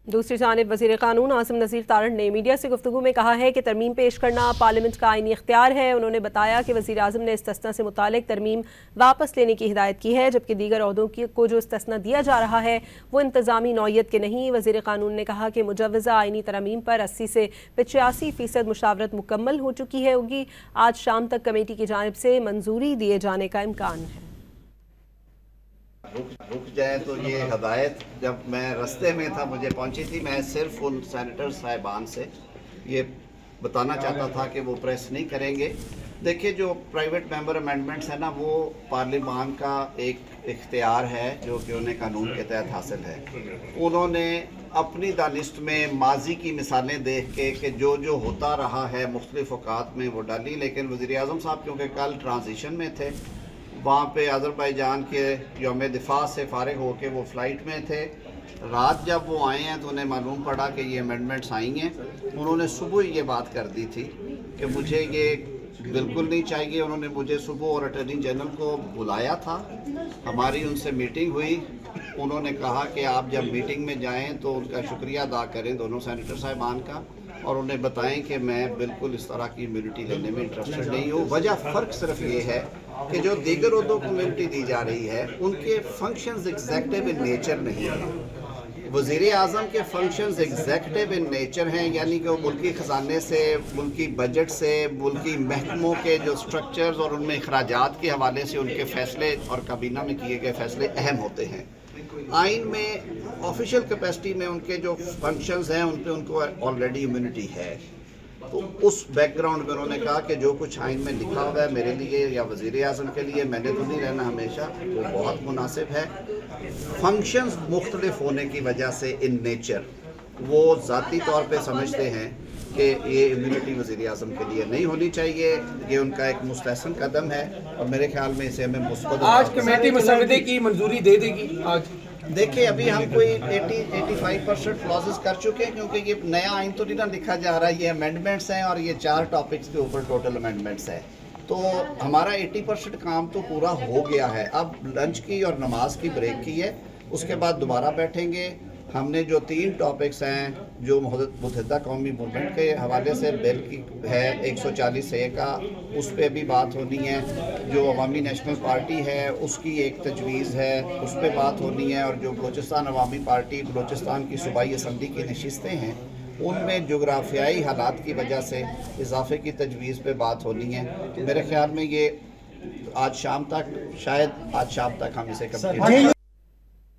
दूसरी जानिब वज़ीर क़ानून आसिम नज़ीर तारड़ ने मीडिया से गुफ्तगू में कहा है कि तरमीम पेश करना पार्लियामेंट का आईनी इख्तियार है। उन्होंने बताया कि वज़ीर आज़म ने इस्तिस्ना से मुतालिक तरमीम वापस लेने की हिदायत की है, जबकि दीगर ओहदों को जो इस्तिस्ना दिया जा रहा है वो इंतज़ामी नौयत के नहीं। वज़ीर क़ानून ने कहा कि मुजव्वज़ा आईनी तरमीम पर 80 से 85% मुशावरत मुकम्मल हो चुकी है होगी। आज शाम तक कमेटी की जानिब से मंजूरी दिए जाने का इम्कान है। रुक जाए तो ये हदायत जब मैं रास्ते में था मुझे पहुंची थी। मैं सिर्फ उन सेनेटर साहिबान से ये बताना चाहता था कि वो प्रेस नहीं करेंगे। देखिए, जो प्राइवेट मेंबर अमेंडमेंट्स है ना, वो पार्लियामान का एक इख्तियार है जो कि उन्हें कानून के तहत हासिल है। उन्होंने अपनी दानिश में माजी की मिसालें देख के कि जो जो होता रहा है मुख्तलिफ औकात में वो डाली, लेकिन वज़ीर आज़म साहब क्योंकि कल ट्रांजिशन में थे, वहाँ पे अज़रबैजान के यौम दिफा से फ़ारिग होकर वो फ़्लाइट में थे। रात जब वो आए हैं तो उन्हें मालूम पड़ा कि ये अमेंडमेंट्स आई हैं। उन्होंने सुबह ये बात कर दी थी कि मुझे ये बिल्कुल नहीं चाहिए। उन्होंने मुझे सुबह और अटॉर्नी जनरल को बुलाया था, हमारी उनसे मीटिंग हुई। उन्होंने कहा कि आप जब मीटिंग में जाएं तो उनका शुक्रिया अदा करें दोनों सेनेटर साहिबान का, और उन्हें बताएं कि मैं बिल्कुल इस तरह की इम्यूनिटी लेने में इंटरेस्टेड नहीं हूँ। वजह फ़र्क सिर्फ ये है कि जो दीगर उहदों को इम्यूनिटी दी जा रही है उनके फंक्शंस एग्जेक्टिव इन नेचर नहीं है। वज़ीर आज़म के फंक्शंस एग्जेक्टिव इन नेचर हैं, यानी कि वो मुल्की ख़जाने से, मुल्की बजट से, मुल्की महकमों के जो स्ट्रक्चर्स और उनमें अखराजात के हवाले से उनके फ़ैसले और काबीना में किए गए फ़ैसले अहम होते हैं। आइन में ऑफिशियल कैपेसिटी में उनके जो फंक्शंस हैं उन पे उनको ऑलरेडी इम्यूनिटी है। तो उस बैकग्राउंड में उन्होंने कहा कि जो कुछ आइन में लिखा हुआ है मेरे लिए या वज़ीर आज़म के लिए, मैंने तो नहीं रहना हमेशा, वो बहुत मुनासिब है। फंक्शंस मुख्तलिफ होने की वजह से इन नेचर वो ज़ाती तौर पे समझते हैं कि ये इम्यूनिटी वज़ीर आज़म के लिए नहीं होनी चाहिए। ये उनका एक मुस्तहसन कदम है और मेरे ख्याल में इसे हमें मुस्बत। आज कमेटी मुसवदे की मंजूरी दे देगी। आज देखिए, अभी हम कोई 80-85% क्लॉजेस कर चुके हैं, क्योंकि ये नया आइन तो नहीं ना लिखा जा रहा है, ये अमेंडमेंट्स हैं और ये 4 टॉपिक्स के ऊपर टोटल अमेंडमेंट्स है। तो हमारा 80% काम तो पूरा हो गया है। अब लंच की और नमाज की ब्रेक की है, उसके बाद दोबारा बैठेंगे। हमने जो 3 टॉपिक्स हैं जो मुत्तहिदा कौमी मूवमेंट के हवाले से बिल की है 140A का, उस पर भी बात होनी है। जो अवामी नेशनल पार्टी है उसकी एक तजवीज़ है, उस पर बात होनी है। और जो बलोचिस्तान अवामी पार्टी बलोचिस्तान की सूबाई असम्बली की नशिस्तें हैं उनमें जोग्राफियाई हालात की वजह से इजाफे की तजवीज़ पे बात होनी है। तो मेरे ख्याल में ये आज शाम तक, शायद आज शाम तक हम इसे कंप्लीट